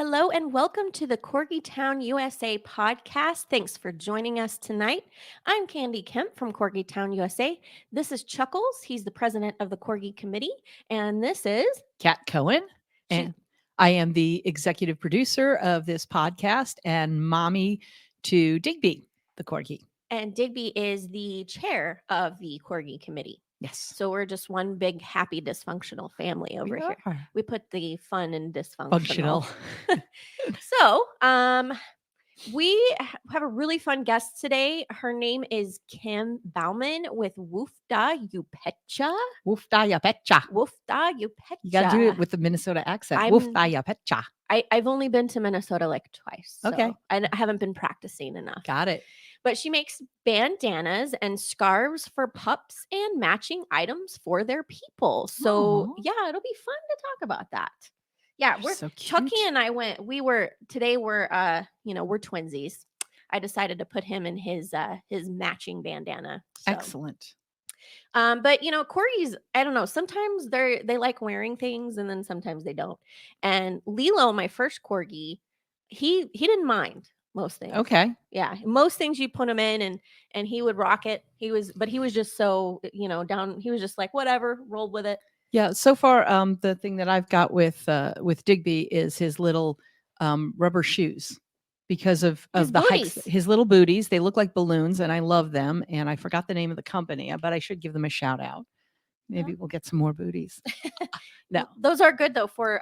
Hello and welcome to the Corgi Town USA podcast. Thanks for joining us tonight. I'm Candy Kemp from Corgi Town USA. This is Chuckles. He's the president of the Corgi Committee. And this is Kat Cohen, She- and I am the executive producer of this podcast and mommy to Digby, the corgi. and Digby is the chair of the Corgi Committee. Yes. So we're just one big happy dysfunctional family over here. We put the fun and dysfunctional. So, we have a really fun guest today. Her name is Kim Baumann with Woofdah You Petcha. Woofdah You Petcha. Woofdah You Petcha. You got to do it with the Minnesota accent. Woofdah You Petcha. I've only been to Minnesota like twice. So Okay. I haven't been practicing enough. Got it. But she makes bandanas and scarves for pups and matching items for their people. So, Aw. yeah, it'll be fun to talk about that. Yeah, You're so cute. Chucky and I we're twinsies. I decided to put him in his matching bandana. So. Excellent. But corgis, I don't know, sometimes they like wearing things and then sometimes they don't. And Lilo, my first corgi, he didn't mind most things. Okay. Yeah, most things you put him in and he would rock it. He was just so, down. He was just like, whatever, rolled with it. Yeah. So far, the thing that I've got with Digby is his little rubber shoes because of His the booties. hikes. His little booties. They look like balloons, and I love them. And I forgot the name of the company, but I should give them a shout out. Maybe we'll get some more booties. No, those are good though for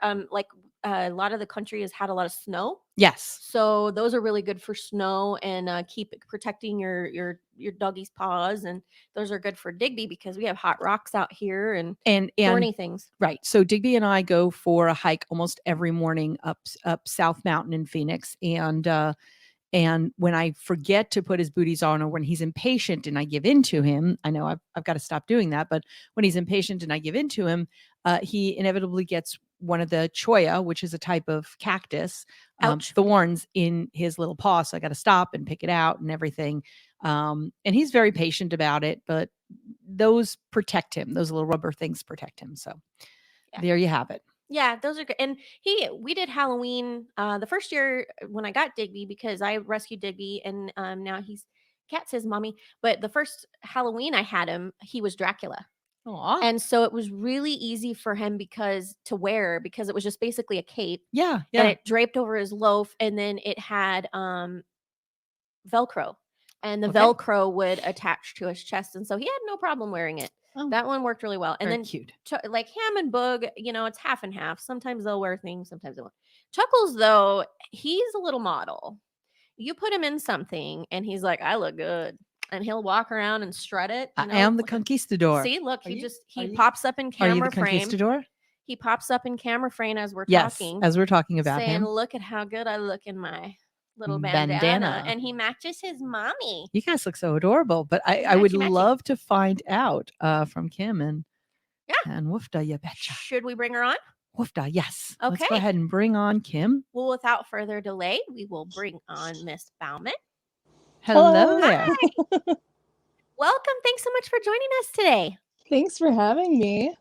a lot of the country has had a lot of snow. Yes. So those are really good for snow and keep protecting your doggy's paws. And those are good for Digby because we have hot rocks out here and thorny things. Right. So Digby and I go for a hike almost every morning up South Mountain in Phoenix. And when I forget to put his booties on or when he's impatient and I give in to him, I know I've got to stop doing that. But when he's impatient and I give in to him, he inevitably gets one of the cholla, which is a type of cactus, thorns in his little paw. So I got to stop and pick it out and everything. And he's very patient about it, but those protect him. Those little rubber things protect him. So there you have it. Yeah, those are good. And we did Halloween the first year when I got Digby because I rescued Digby and now Kat's his mommy. But the first Halloween I had him, he was Dracula. Aww. And so it was really easy for him to wear because it was just basically a cape. Yeah. And it draped over his loaf and then it had Velcro. And the Velcro would attach to his chest. And so he had no problem wearing it. Oh, that one worked really well. And then cute. Like Ham and Boog, it's half and half. Sometimes they'll wear things, sometimes they won't. Chuckles, though, he's a little model. You put him in something and he's like, I look good. And he'll walk around and strut it. I am the conquistador. See, look, he pops up in camera frame. Conquistador? He pops up in camera frame as we're yes, talking. As we're talking about saying, him. Look at how good I look in my little bandana. And he matches his mommy. You guys look so adorable. But I would love to find out from Kim and Woofdah You Petcha. Should we bring her on? Woofdah, yes. Okay. Let's go ahead and bring on Kim. Well, without further delay, we will bring on Miss Baumann. Hello there. Welcome. Thanks so much for joining us today. Thanks for having me.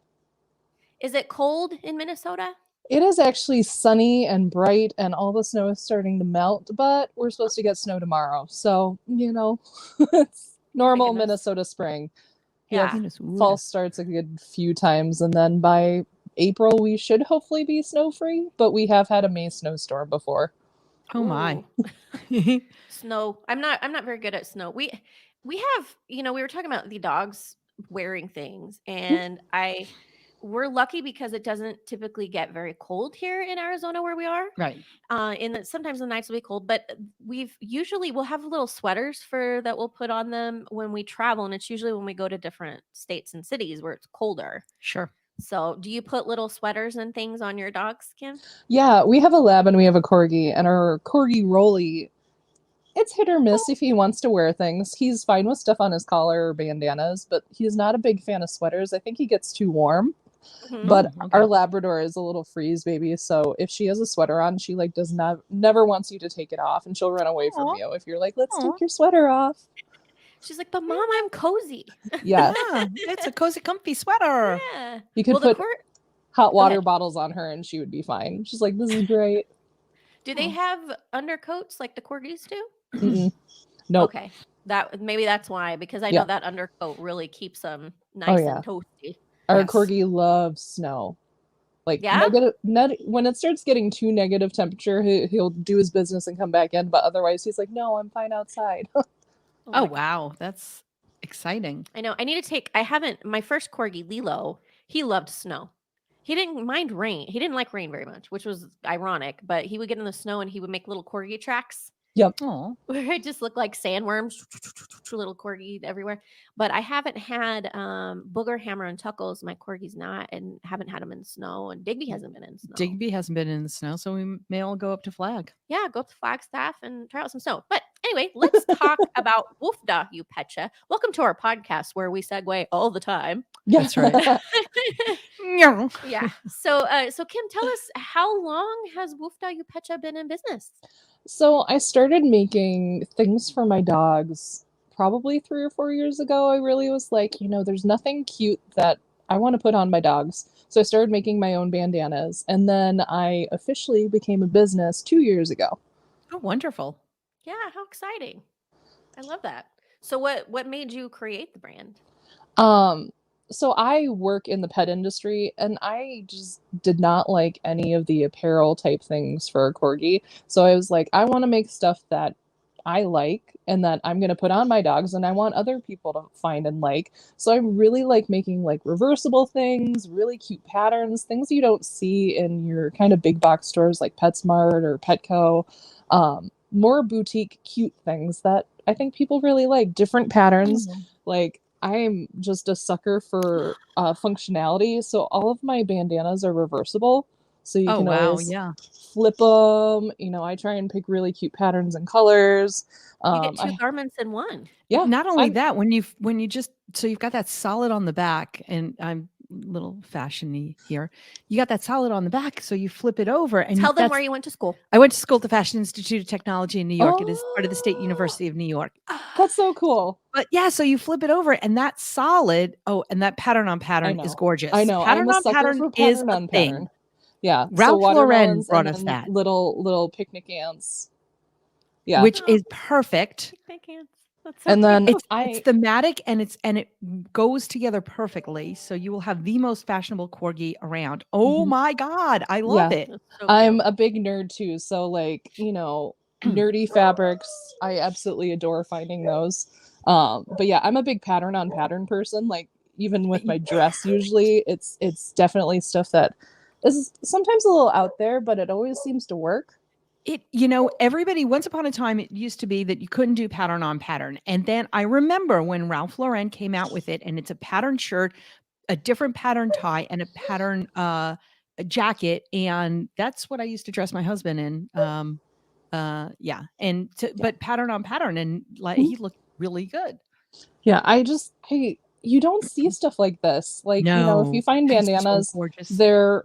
Is it cold in Minnesota? It is actually sunny and bright and all the snow is starting to melt, but we're supposed to get snow tomorrow. So, it's normal Minnesota spring. Yeah. Fall starts a good few times and then by April we should hopefully be snow free, but we have had a May snowstorm before. Oh my. Snow. I'm not very good at snow. We have, we were talking about the dogs wearing things and we're lucky because it doesn't typically get very cold here in Arizona where we are. Right. Sometimes the nights will be cold, but we'll have little sweaters that we'll put on them when we travel. And it's usually when we go to different states and cities where it's colder. Sure. So do you put little sweaters and things on your dogs, Kim? Yeah, we have a lab and we have a corgi, and our corgi Rolly, it's hit or miss if he wants to wear things. He's fine with stuff on his collar or bandanas, but he's not a big fan of sweaters. I think he gets too warm. Mm-hmm. But our Labrador is a little freeze baby, so if she has a sweater on, she never wants you to take it off, and she'll run away from you if you're like, let's take your sweater off. She's like, but Mom, I'm cozy. Yeah. It's a cozy, comfy sweater. Yeah. You could put hot water bottles on her and she would be fine. She's like, this is great. Do they Oh. have undercoats like the corgis do? Mm-mm. Nope. Okay. That maybe that's why, because I know Yeah. that undercoat really keeps them Oh nice yeah. and toasty. Our Yes. corgi loves snow. Like Yeah? when it starts getting too negative temperature, he'll do his business and come back in. But otherwise, he's like, no, I'm fine outside. Oh my God. wow, that's exciting. I know. I need to take I haven't my first corgi, Lilo, he loved snow. He didn't mind rain. He didn't like rain very much, which was ironic, but he would get in the snow and he would make little corgi tracks Yep. Oh, where it just looked like sandworms, little corgi everywhere. But I haven't had Booger, Hammer, and Tuckles. My corgi's not, and haven't had them in snow. And Digby hasn't been in snow. Digby hasn't been in the snow, so we may all go up to Flag. Yeah, go up to Flagstaff and try out some snow. But anyway, let's talk about Woofdah You Petcha. Welcome to our podcast where we segue all the time. That's right. Yeah. So Kim, tell us, how long has Woofdah You Petcha been in business? So I started making things for my dogs probably 3 or 4 years ago. I really was like, there's nothing cute that I want to put on my dogs. So I started making my own bandanas. And then I officially became a business 2 years ago. Oh, wonderful. Yeah, how exciting. I love that. So what made you create the brand? So I work in the pet industry and I just did not like any of the apparel type things for a corgi. So I was like, I want to make stuff that I like and that I'm going to put on my dogs and I want other people to find and like. So I really like making like reversible things, really cute patterns, things you don't see in your kind of big box stores like PetSmart or Petco. More boutique cute things that I think people really like, different patterns. Like I'm just a sucker for functionality. So all of my bandanas are reversible. So you Oh can wow, always yeah. flip them. I try and pick really cute patterns and colors. You get two I garments in one. yeah, Not only I'm that, when you just so you've got that solid on the back, and I'm a little fashiony here. You got that solid on the back, so you flip it over, and Tell them that's where you went to school. I went to school at the Fashion Institute of Technology in New York. It is part of the State oh, University of New York. that's so cool. But yeah, so you flip it over, and that solid. Oh, and that pattern on I pattern is know. I gorgeous. know. I'm Pattern a on sucker pattern for is pattern a on thing. pattern. Yeah. So Ralph Lauren watermelons and brought us then that, little picnic ants. Yeah. which Oh, is perfect. picnic ants. That's so And cute. then It's thematic and it goes together perfectly. So you will have the most fashionable corgi around. Oh Mhm. my God, I love Yeah. it. That's so I'm cute. a big nerd too, so like, nerdy fabrics, I absolutely adore finding those. But yeah, I'm a big pattern on pattern person. Like even with my dress usually, it's definitely stuff that is sometimes a little out there, but it always seems to work. Everybody, once upon a time, it used to be that you couldn't do pattern on pattern. And then I remember when Ralph Lauren came out with it, and it's a pattern shirt, a different pattern tie, and a pattern a jacket. And that's what I used to dress my husband in. Yeah. Yeah. But pattern on pattern, and like Mhm. he looked really good. Yeah, you don't see stuff like this. Like, if you No, find that is so bandanas, gorgeous. they're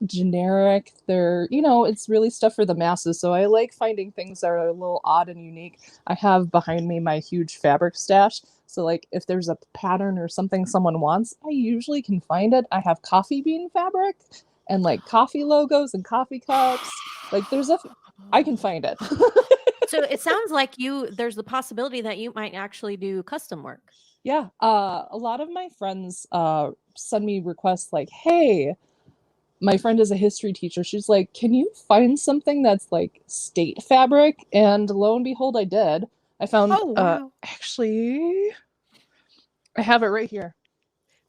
generic. It's really stuff for the masses. So I like finding things that are a little odd and unique. I have behind me my huge fabric stash. So like if there's a pattern or something someone wants, I usually can find it. I have coffee bean fabric and like coffee logos and coffee cups. Like I can find it. So it sounds like there's the possibility that you might actually do custom work. Yeah. A lot of my friends send me requests like, hey, my friend is a history teacher. She's like, can you find something that's like state fabric? And lo and behold, I did. I found, Oh wow. actually, I have it right here.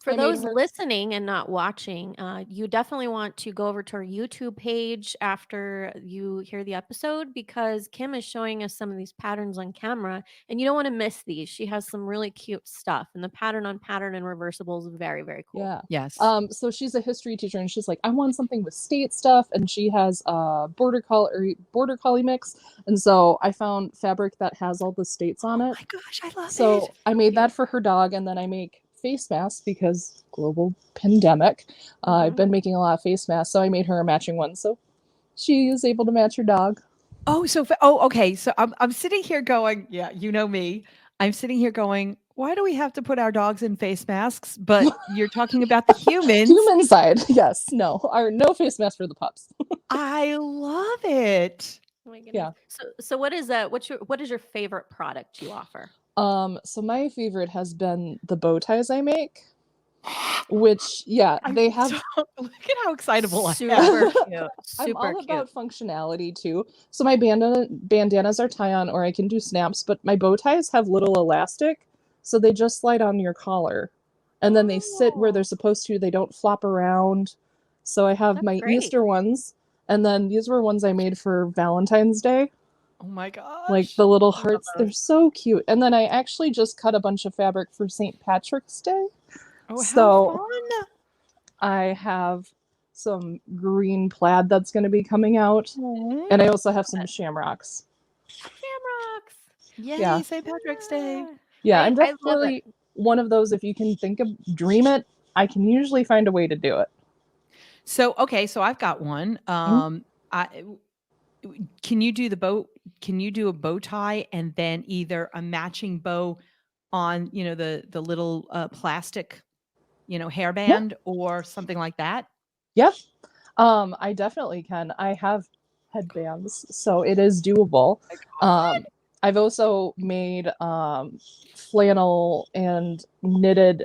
For I made those her. listening and not watching, you definitely want to go over to our YouTube page after you hear the episode, because Kim is showing us some of these patterns on camera, and you don't want to miss these. She has some really cute stuff, and the pattern on pattern and reversible is very, very cool. Yeah. Yes. So she's a history teacher and she's like, I want something with state stuff. And she has a border collie mix. And so I found fabric that has all the states on Oh it. my gosh, I love So it. I made that for her dog, and then I make face masks because global pandemic. I've been making a lot of face masks, so I made her a matching one, so she is able to match her dog. Oh, okay. So I'm sitting here going, yeah, you know me. I'm sitting here going, Why do we have to put our dogs in face masks? But you're talking about the humans. Human side, yes. No face mask for the pups. I love it. Oh my goodness. Yeah. So what is what is your favorite product you offer? So my favorite has been the bow ties I make, which they have. Look at how excitable I am. Super cute. I'm Super all cute. about functionality too. So my bandanas are tie-on, or I can do snaps, but my bow ties have little elastic, so they just slide on your collar, and then they sit where they're Oh, supposed to. They don't flop around. So I have that's my great. Easter ones, and then these were ones I made for Valentine's Day. Oh my Like gosh. the little I love hearts, they're those. so cute. And then I actually just cut a bunch of fabric for St. Patrick's Day. Oh, how So fun. I have some green plaid that's going to be coming out. Aw. And I also have some shamrocks. Shamrocks. Yeah. Yay, St. Patrick's Day. Yeah, I'm I love it. definitely one of those, if you can dream it, I can usually find a way to do it. So, okay, so I've got one. I can you do the bow? Can you do a bow tie and then either a matching bow on, the little plastic, Yeah. hairband or something like that? Yeah. I definitely can. I have headbands, so it is doable. My God. I've also made flannel and knitted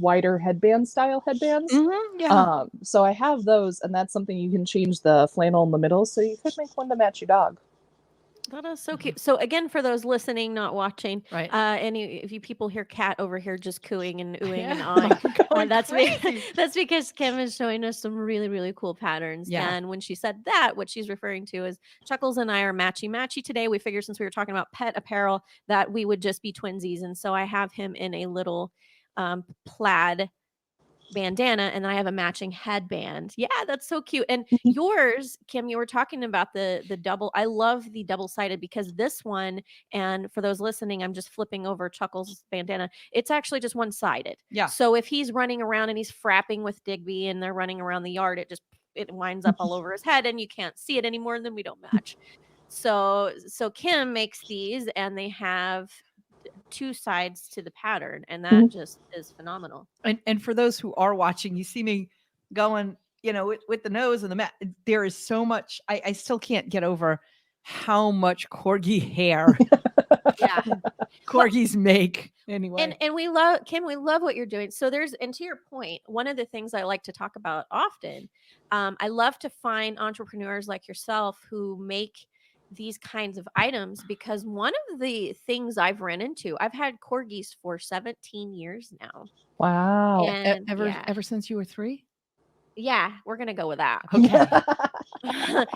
wider headband style headbands. Yeah. So I have those, and that's something you can change the flannel in the middle, so you could make one to match your dog. That is so cute. So again, for those listening, not watching, Right. if you people hear Kat over here just cooing and oohing and Yeah. awing, Going crazy. that's because Kim is showing us some really, really cool patterns. Yeah. And when she said that, what she's referring to is Chuckles and I are matchy today. We figured since we were talking about pet apparel that we would just be twinsies. And so I have him in a little plaid bandana and I have a matching headband. Yeah, that's so cute. And yours, Kim, you were talking about the double. I love the double-sided because this one, and for those listening, I'm just flipping over Chuckles' bandana. It's actually just one-sided. Yeah. So if he's running around and he's frapping with Digby and they're running around the yard, it winds up all over his head and you can't see it anymore and then we don't match. So Kim makes these and they have two sides to the pattern and that just is phenomenal. And for those who are watching, you see me going, with the nose and the mat. There is so much. I still can't get over how much corgi hair Yeah. corgis make. Anyway, And we love Kim, we love what you're doing. So and to your point, one of the things I like to talk about often, I love to find entrepreneurs like yourself who make these kinds of items because one of the things I've ran into, I've had corgis for 17 years now. Wow. And ever since you were 3. yeah, we're gonna go with that. Okay.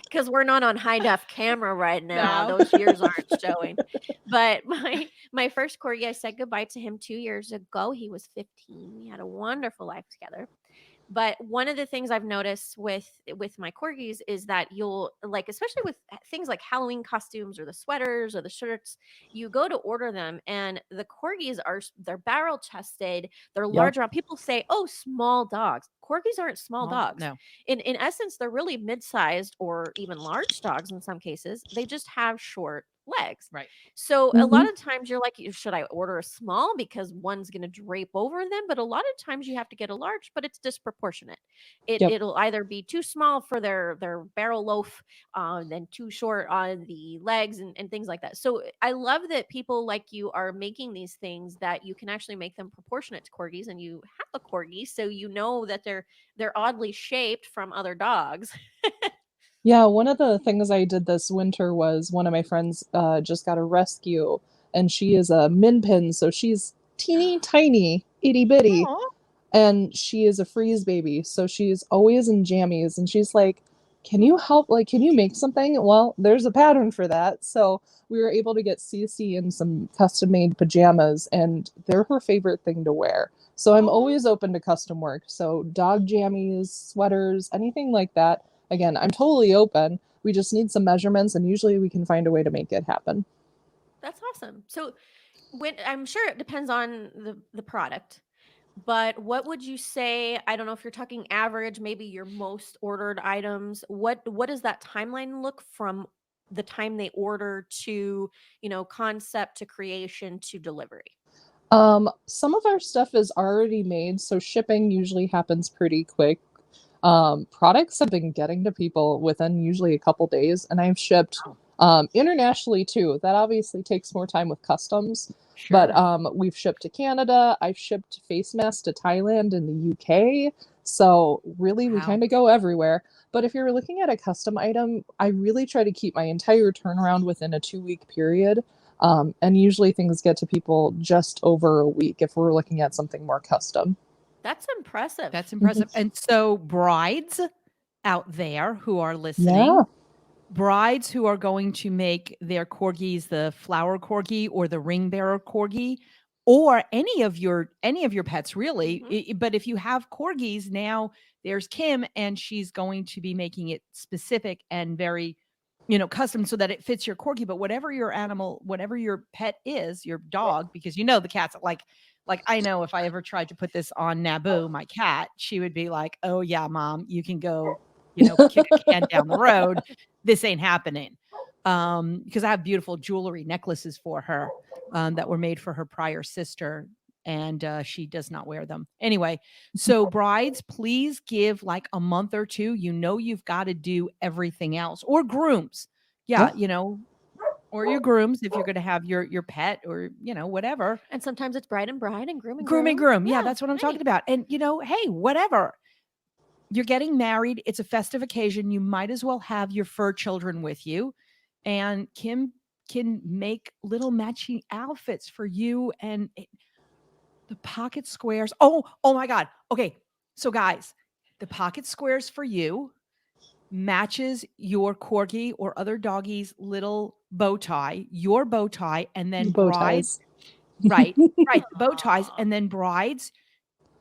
Because we're not on high def camera right now. No. Those years aren't showing. But my first corgi, I said goodbye to him 2 years ago. He was 15. We had a wonderful life together. But one of the things I've noticed with my corgis is that you'll like, especially with things like Halloween costumes or the sweaters or the shirts, you go to order them and the corgis they're barrel chested, they're Yep. large around. People say, "Oh, small dogs." Corgis aren't small dogs. No. In essence, they're really mid-sized or even large dogs in some cases. They just have short legs. Right. So a lot of times you're like, should I order a small because one's going to drape over them? But a lot of times you have to get a large, but it's disproportionate. Yep. It'll either be too small for their barrel loaf, then too short on the legs and things like that. So I love that people like you are making these things that you can actually make them proportionate to corgis, and you have a corgi, so you know that they're oddly shaped from other dogs. Yeah, one of the things I did this winter was one of my friends just got a rescue, and she is a min pin, so she's teeny tiny, itty bitty, Aw. and she is a freeze baby, so she's always in jammies, and she's like, "Can you help? Like, can you make something?" Well, there's a pattern for that, so we were able to get Cece in some custom-made pajamas, and they're her favorite thing to wear. So I'm always open to custom work. So dog jammies, sweaters, anything like that. Again, I'm totally open. We just need some measurements, and usually we can find a way to make it happen. That's awesome. So I'm sure it depends on the product, but what would you say? I don't know if you're talking average, maybe your most ordered items. What does that timeline look from the time they order to, concept to creation to delivery? Some of our stuff is already made, so shipping usually happens pretty quick. Products have been getting to people within usually a couple days, and I've shipped Wow. internationally too. That obviously takes more time with customs, but Sure. we've shipped to Canada. I've shipped face masks to Thailand and the UK. So really, we Wow. kind of go everywhere. But if you're looking at a custom item, I really try to keep my entire turnaround within a 2 week period. And usually things get to people just over a week if we're looking at something more custom. That's impressive. That's impressive. And so brides out there who are Yeah. listening, brides who are going to make their corgis the flower corgi or the ring bearer corgi, or any of your pets really. But if you have corgis now, there's Kim, and she's going to be making it specific and very, custom so that it fits your corgi. But whatever your animal, whatever your pet is, your dog, because the cats like I know if I ever tried to put this on Naboo, my cat, she would be like, "Oh yeah, mom, you can go, kick a can down the road. This ain't happening." Because I have beautiful jewelry necklaces for her that were made for her prior sister, and she does not wear them. Anyway, so brides, please give like a month or two. You've got to do everything else, or grooms. Yeah, or your grooms if you're going to have your pet or whatever. And sometimes it's bride and bride and groom and Groom and groom. groom. Yeah, that's what I'm talking about. And hey, whatever. You're getting married. It's a festive occasion. You might as well have your fur children with you. And Kim can make little matching outfits for you and the pocket squares. Oh my God. Okay. So guys, the pocket squares for you matches your corgi or other doggy's little bow tie, your bow tie, and then Bow brides, ties. right, right, the bow ties, and then brides,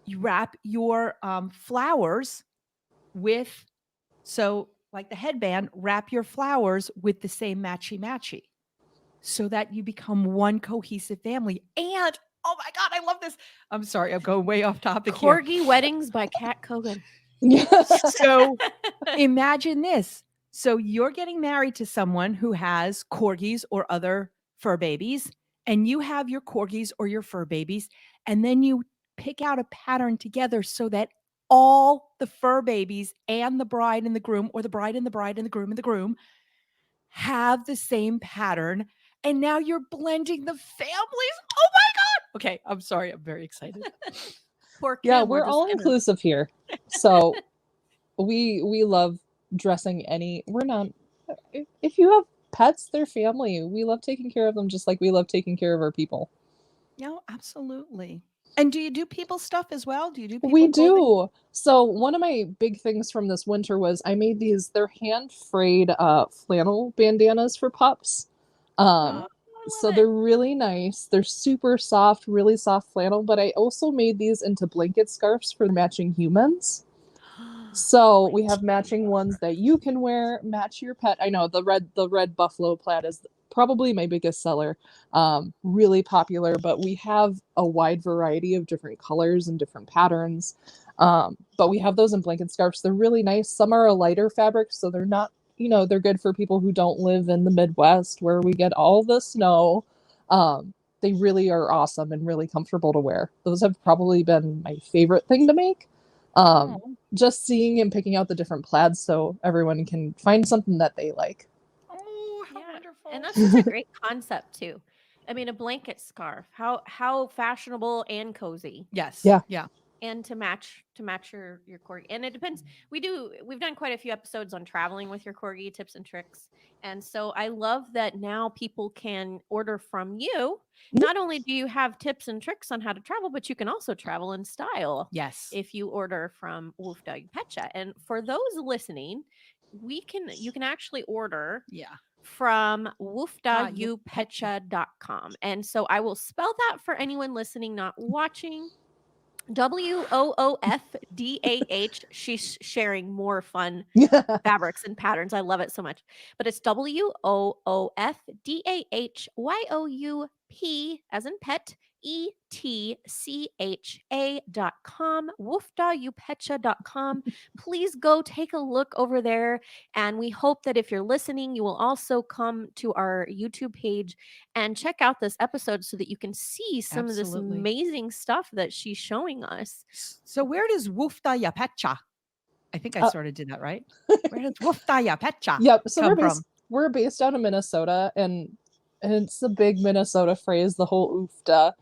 you wrap your flowers with, so like the headband, wrap your flowers with the same matchy so that you become one cohesive family. And oh my God, I love this. I'm sorry, I'm going way off topic here. Corgi Weddings by Kat Kogan. So imagine this. So you're getting married to someone who has corgis or other fur babies, and you have your corgis or your fur babies, and then you pick out a pattern together so that all the fur babies and the bride and the groom, or the bride and the bride and the groom and the groom, have the same pattern. And now you're blending the families. Oh my God. Okay, I'm sorry. I'm very excited. Poor Kim. Yeah, we're all inclusive here. So we love dressing any. We're not. If you have pets, they're family. We love taking care of them just like we love taking care of our people. No, absolutely. And do you do people stuff as well? Do you do people We clothing? do. So one of my big things from this winter was I made they're hand frayed flannel bandanas for pups. Oh, So they're really nice. They're super soft, really soft flannel, but I also made these into blanket scarves for matching humans. So we have matching ones that you can wear, match your pet. I know the red buffalo plaid is probably my biggest seller. Really popular, but we have a wide variety of different colors and different patterns. But we have those in blanket scarves. They're really nice. Some are a lighter fabric, so they're not, they're good for people who don't live in the Midwest where we get all the snow. They really are awesome and really comfortable to wear. Those have probably been my favorite thing to make. Um, Oh, just seeing and picking out the different plaids so everyone can find something that they like. oh, how yeah. wonderful. And that's such a great concept too. I mean, a blanket scarf. How fashionable and cozy. Yes. Yeah. Yeah. And to match your corgi. And it depends. We've done quite a few episodes on traveling with your corgi, tips and tricks. And so I love that now people can order from you. Not only do you have tips and tricks on how to travel, but you can also travel in style Yes. if you order from Woofdah You Petcha. And for those listening, you can actually order Yeah. from You woofdahyupetcha.com. And so I will spell that for anyone listening, not watching. WOOFDAH. She's sharing more fun fabrics and patterns. I love it so much. But it's WOOFDAHYOUP as in pet, WOOFDAYOUPETCHA.com, woofdayoupetcha.com. Please go take a look over there. And we hope that if you're listening, you will also come to our YouTube page and check out this episode so that you can see some of this Absolutely. amazing stuff that she's showing us. So where does Woofdah You Petcha? I think I sort of did that right. Where does Woofdah You Petcha Yep. So come from? we're based out of Minnesota, and it's a big Minnesota phrase, the whole oofda.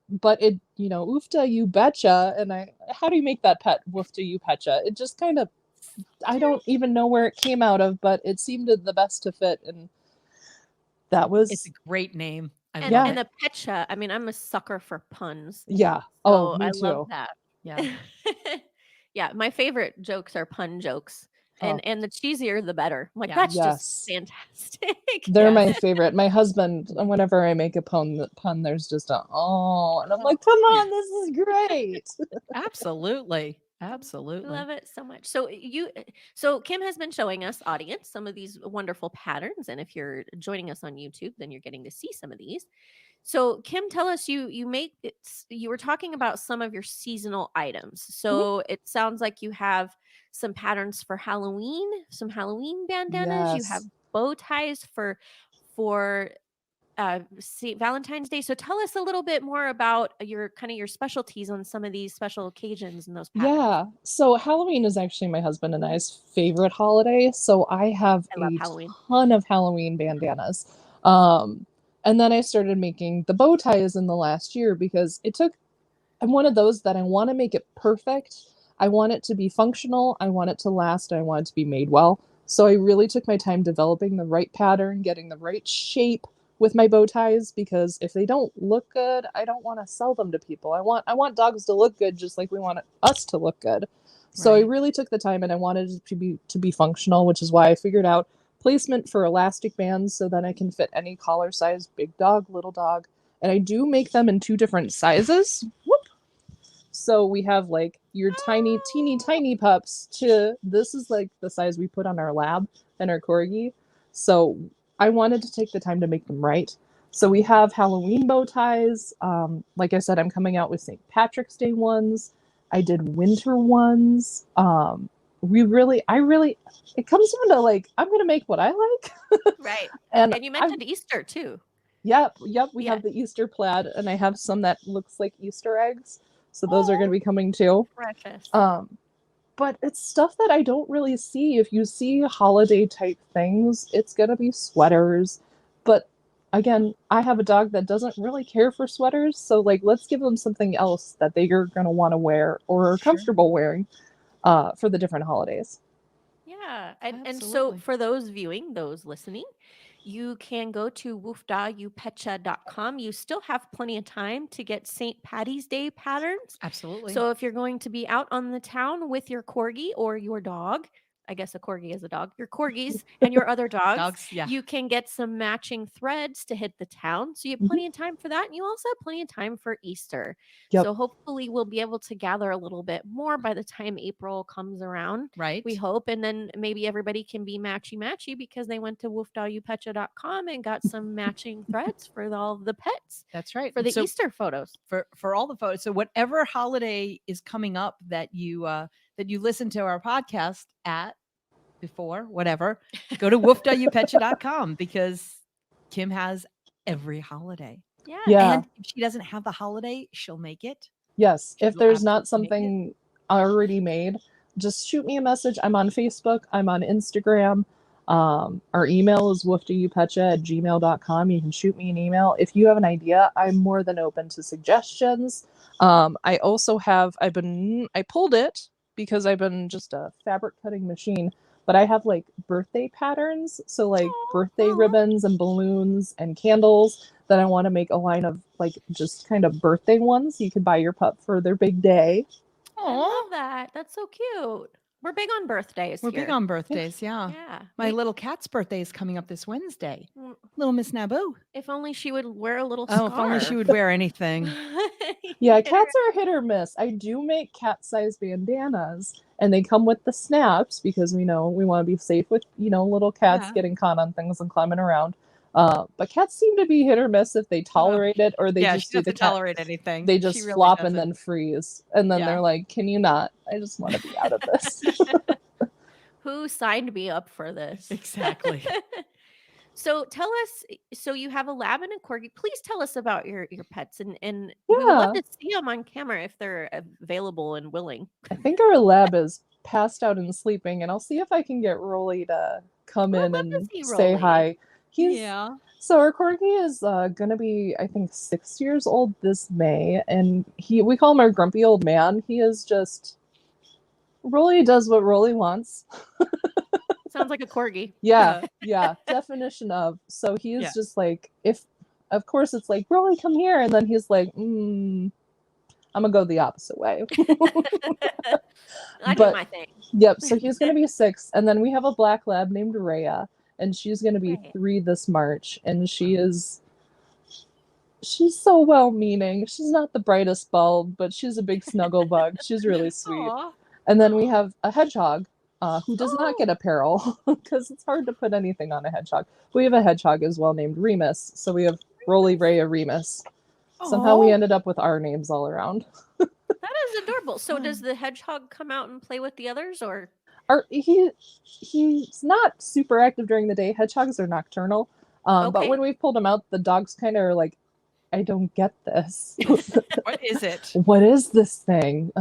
But it, oofda you betcha, and how do you make that pet woofda you petcha? It just kind of, I don't even know where it came out of, but it seemed the best to fit, and that was. It's a great name. And the Petcha, I mean, I'm a sucker for puns. Yeah. So Me I too. love that. Yeah. Yeah, my favorite jokes are pun jokes. And the cheesier the better. Like, Yeah. that's Yes. just fantastic. They're my favorite. My husband, whenever I make a pun, there's just and I'm like, come on, this is great. Absolutely. Absolutely. Love it so much. So Kim has been showing us, audience, some of these wonderful patterns. And if you're joining us on YouTube, then you're getting to see some of these. So Kim, tell us, you were talking about some of your seasonal items. So it sounds like you have some patterns for Halloween, some Halloween bandanas. You have Yes. bow ties for Valentine's Day. So tell us a little bit more about your specialties on some of these special occasions and those patterns. Yeah. So Halloween is actually my husband and I's favorite holiday. So I have I love a Halloween. ton of Halloween bandanas. And then I started making the bow ties in the last year because I'm one of those that I want to make it perfect. I want it to be functional. I want it to last. I want it to be made well. So I really took my time developing the right pattern, getting the right shape with my bow ties, because if they don't look good, I don't want to sell them to people. I want dogs to look good just like we want us to look good. So I really took the time, and I wanted it to be functional, which is why I figured out placement for elastic bands so that I can fit any collar size, big dog, little dog. And I do make them in 2 different sizes. Whoop. So we have like your teeny tiny pups to this is like the size we put on our lab and our corgi. So I wanted to take the time to make them right. So we have Halloween bow ties. Like I said, I'm coming out with St. Patrick's Day ones. I did winter ones. It comes down to like, I'm going to make what I like. Right. And you mentioned Easter too. Yep. We have the Easter plaid, and I have some that looks like Easter eggs. So those are going to be coming too. Precious. But it's stuff that I don't really see. If you see holiday type things, it's going to be sweaters. But again, I have a dog that doesn't really care for sweaters. So like, let's give them something else that they are going to want to wear or are comfortable wearing for the different holidays. Yeah. And so for those viewing, those listening, you can go to woofdayoupetcha.com. You still have plenty of time to get St. Patty's Day patterns. Absolutely. So if you're going to be out on the town with your corgi or your dog, I guess a corgi is a dog, your corgis and your other dogs, you can get some matching threads to hit the town. So you have plenty of time for that. And you also have plenty of time for Easter. Yep. So hopefully we'll be able to gather a little bit more by the time April comes around. Right. We hope. And then maybe everybody can be matchy because they went to woofdayoupetcha.com and got some matching threads for all the pets. That's right. For the Easter photos. For all the photos. So whatever holiday is coming up that you listen to our podcast at before, whatever, go to woofdayoupetcha.com because Kim has every holiday. Yeah. And if she doesn't have the holiday, she'll make it. Yes. If there's not something already made, just shoot me a message. I'm on Facebook. I'm on Instagram. Our email is woofdayoupetcha@gmail.com. You can shoot me an email. If you have an idea, I'm more than open to suggestions. I also have, I pulled it because I've been just a fabric cutting machine, but I have like birthday patterns. So like birthday ribbons and balloons and candles that I want to make a line of like just kind of birthday ones. You can buy your pup for their big day. I love that. That's so cute. We're big on birthdays. We're big on birthdays, yeah. Yeah. My little cat's birthday is coming up this Wednesday. Little Miss Naboo. If only she would wear a little scarf. If only she would wear anything. Yeah, cats are hit or miss. I do make cat-sized bandanas, and they come with the snaps because we want to be safe with, little cats getting caught on things and climbing around. But cats seem to be hit or miss if they tolerate it or they Yeah, she just do the doesn't cat. tolerate anything. They She just really flop and doesn't. then freeze. And then Yeah. they're like, can you not? I just want to be out of this. Who signed me up for this? Exactly. So tell us, so you have a lab and a corgi. Please tell us about your pets, and we would love Yeah. to see them on camera if they're available and willing. I think our lab is passed out and sleeping, and I'll see if I can get Rolly to come I would in love to and see say Rolly. hi. He's Yeah. so our corgi is gonna be, I think, 6 years old this May, and we call him our grumpy old man. He is just Rolly does what Rolly wants. Sounds like a corgi. Yeah, definition of. So he is Yeah. just like, if of course it's like, Rolly, come here, and then he's like, I'm gonna go the opposite way. I do But my thing. yep, so he's gonna be 6, and then we have a black lab named Rhea, and she's gonna be Right. 3 this March, and she's so well-meaning. She's not the brightest bulb, but she's a big snuggle bug. She's really sweet. Aw. And then we Aw. have a hedgehog who does not Oh. get apparel because it's hard to put anything on a hedgehog. We have a hedgehog as well named Remus. So we have Rolly, Rhea, Remus. Somehow we Aw. ended up with our names all around. That is adorable. So does the hedgehog come out and play with the others, or He's not super active during the day. Hedgehogs are nocturnal. But Okay. when we've pulled him out, the dogs kind of are like, I don't get this. What is it? What is this thing?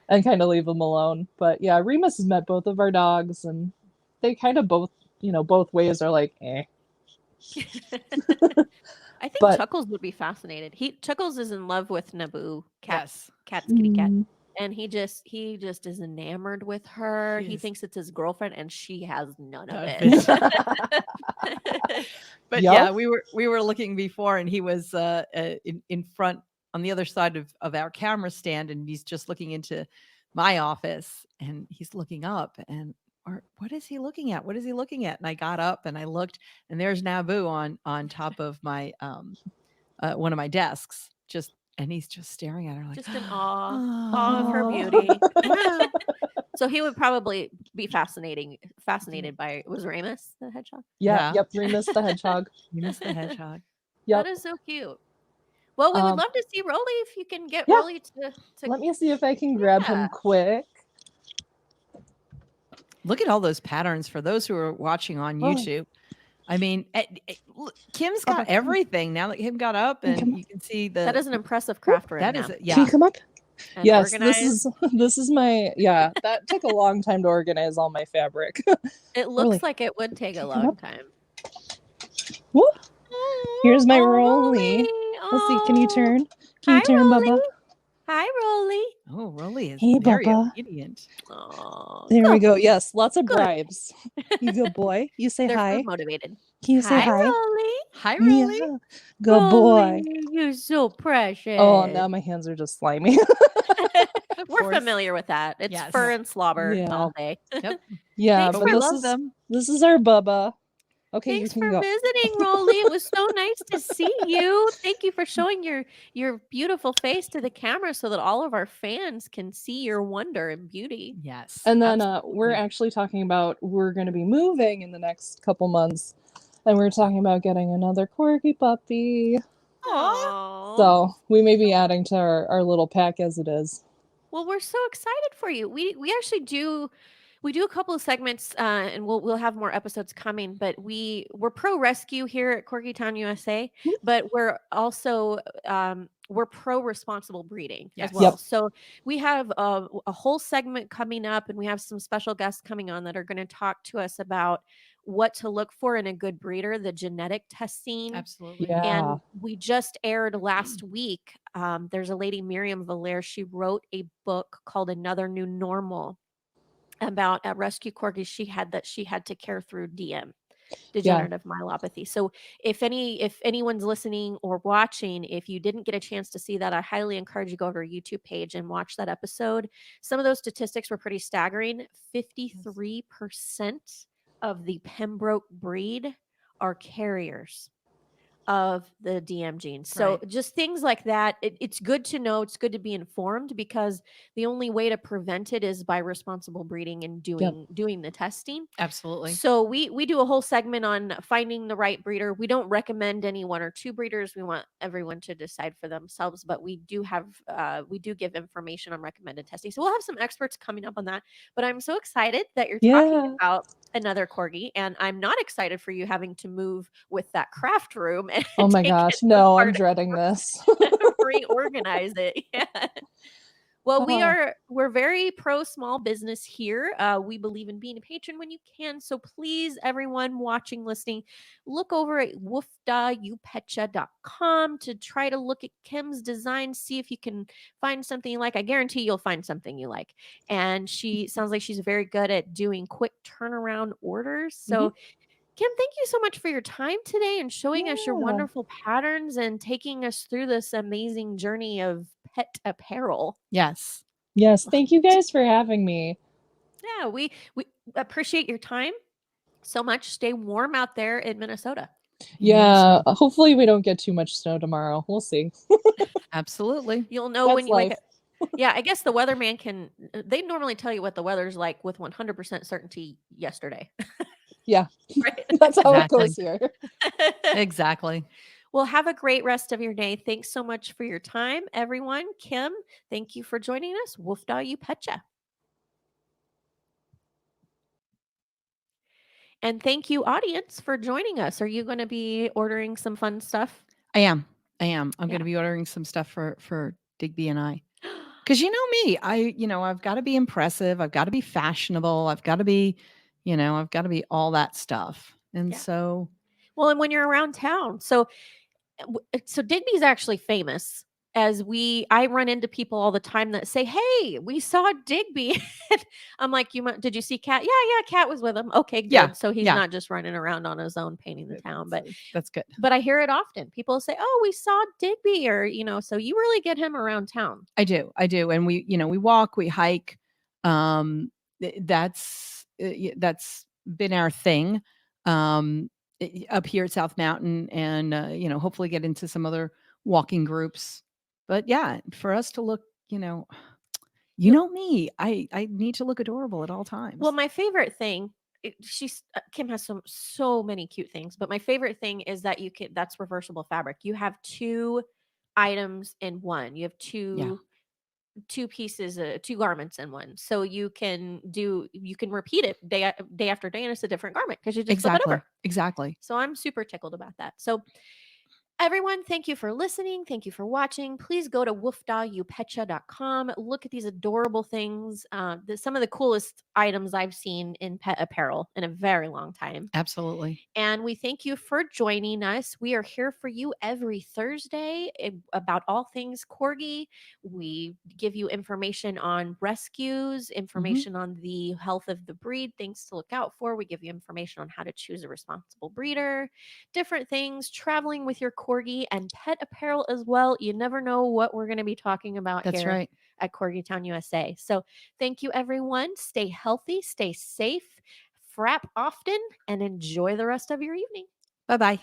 And kind of leave him alone. But yeah, Remus has met both of our dogs, and they kind of both, both ways are like, eh. I think But Chuckles would be fascinated. Chuckles is in love with Naboo, Yes. cat's kitty cat, mm, and he just is enamored with her. He Yes. thinks it's his girlfriend, and she has none of None it. But Yup. yeah, we were looking before, and he was in front on the other side of our camera stand, and he's just looking into my office, and he's looking up, and what is he looking at? What is he looking at? And I got up and I looked, and there's Naboo on top of my one of my desks, and he's just staring at her like Just in awe of her beauty. Yeah. So he would probably be fascinated by, was Ramus the hedgehog? Yeah. Yep, Remus the hedgehog. Remus the hedgehog. Yep. That is so cute. Well, we would Um, love to see Rolly if you can get yeah. Rolly to Let me see if I can grab him Yeah. quick. Look at all those patterns for those who are watching on Oh. YouTube. I mean, look, Kim's got Okay. everything now that Kim got up, Come and you can see that is an impressive craft right that now. is Can yeah. you come up? And Yes, organized. this is my that took a long time to organize all my fabric. It looks Rolly. like it would take a Come long up. time. Whoop. Here's my Oh, Rolly. Let's see, can you Oh. turn? Hi, turn, Rolly. Bubba? Hi, Rolly. Oh, Rolly is Hey, very Bubba. obedient. Oh, There we good. go. Yes, lots of Good. bribes. You good boy. You say They're hi. food motivated. Can you say Hi, hi? Rolly. Hi, Rolly. Yeah. Good boy. Rolly, you're so precious. Oh, now my hands are just slimy. We're course. familiar with that. It's Yes. fur and slobber Yeah. all day. Yep. Yeah, Thanks But but we for love them. this is our Bubba. Okay, Thanks you for can go. visiting, Rolly. It was so nice to see you. Thank you for showing your beautiful face to the camera so that all of our fans can see your wonder and beauty. Yes. And then we're absolutely. actually talking about we're going to be moving in the next couple months, and we're talking about getting another corgi puppy. Aw. So we may be adding to our little pack as it is. Well, we're so excited for you. We actually do a couple of segments, and we'll have more episodes coming. But we're pro rescue here at Corgi Town USA, but we're also we're pro responsible breeding Yes. as well. Yep. So we have a whole segment coming up, and we have some special guests coming on that are going to talk to us about what to look for in a good breeder, the genetic testing. Absolutely. Yeah. And we just aired last week. There's a lady, Miriam Valaire. She wrote a book called Another New Normal about a rescue corgi she had to care through DM, degenerative myelopathy. So if anyone's listening or watching, if you didn't get a chance to see that, I highly encourage you to go over our YouTube page and watch that episode. Some of those statistics were pretty staggering. 53% of the Pembroke breed are carriers of the DM genes. So Right. just things like that. It's good to know. It's good to be informed because the only way to prevent it is by responsible breeding and Yep. doing the testing. Absolutely. So we do a whole segment on finding the right breeder. We don't recommend any one or two breeders. We want everyone to decide for themselves, but we do give information on recommended testing. So we'll have some experts coming up on that. But I'm so excited that you're talking Yeah. about another corgi, and I'm not excited for you having to move with that craft room and Oh my take it gosh. No, I'm apart dreading this. and reorganize it. Yeah. Well, Oh, we're very pro small business here. We believe in being a patron when you can. So please, everyone watching, listening, look over at woofdayoupetcha.com to try to look at Kim's design, see if you can find something you like. I guarantee you'll find something you like. And she sounds like she's very good at doing quick turnaround orders. mhm. So Kim, thank you so much for your time today and showing us your Yeah. wonderful patterns and taking us through this amazing journey of pet apparel. Yes. Yes. Thank you guys for having me. Yeah, we appreciate your time so much. Stay warm out there in Minnesota. You as Yeah. well. Hopefully we don't get too much snow tomorrow. We'll see. Absolutely. You'll know when That's you wake life. up. Yeah, I guess the weatherman can they normally tell you what the weather's like with 100% certainty yesterday, Yeah. right? That's how it Exactly. goes here. Exactly. Well, have a great rest of your day. Thanks so much for your time, everyone. Kim, thank you for joining us. Woofdah You Petcha. And thank you, audience, for joining us. Are you going to be ordering some fun stuff? I am. I'm Yeah. going to be ordering some stuff for Digby and I. Cuz you know me, I've got to be impressive, I've got to be fashionable, I've got to be, I've got to be all that stuff. And Yeah. so Well, and when you're around town. So Digby's actually famous as I run into people all the time that say, "Hey, we saw Digby." I'm like, did you see Cat?" Yeah, Cat was with him. Okay, yeah. good. So he's Yeah. not just running around on his own painting the town, but That's good. I hear it often. People say, "Oh, we saw Digby," or so you really get him around town. I do. I do. And we walk, we hike. That's been our thing. Up here at South Mountain and hopefully get into some other walking groups. But yeah, for us to look, you You know me, I need to look adorable at all Well, times. my favorite thing, Kim has so many cute things, but my favorite thing is that that's reversible fabric. You have two items in one. You have Yeah. two pieces, two garments in one. So you can repeat it day after day, and it's a different garment because you just flip it Exactly. over. Exactly. So I'm super tickled about that. So everyone, thank you for listening. Thank you for watching. Please go to woofdayoupetcha.com. Look at these adorable things. Some of the coolest items I've seen in pet apparel in a very long time. Absolutely. And we thank you for joining us. We are here for you every Thursday about all things corgi. We give you information on rescues, information on the health of the breed, things to look out for. We give you information on how to choose a responsible breeder, different things, traveling with your corgi, and pet apparel as well. You never know what we're going to be talking about That's here right. at Corgi Town, USA. So thank you, everyone. Stay healthy, stay safe, frap often, and enjoy the rest of your evening. Bye-bye.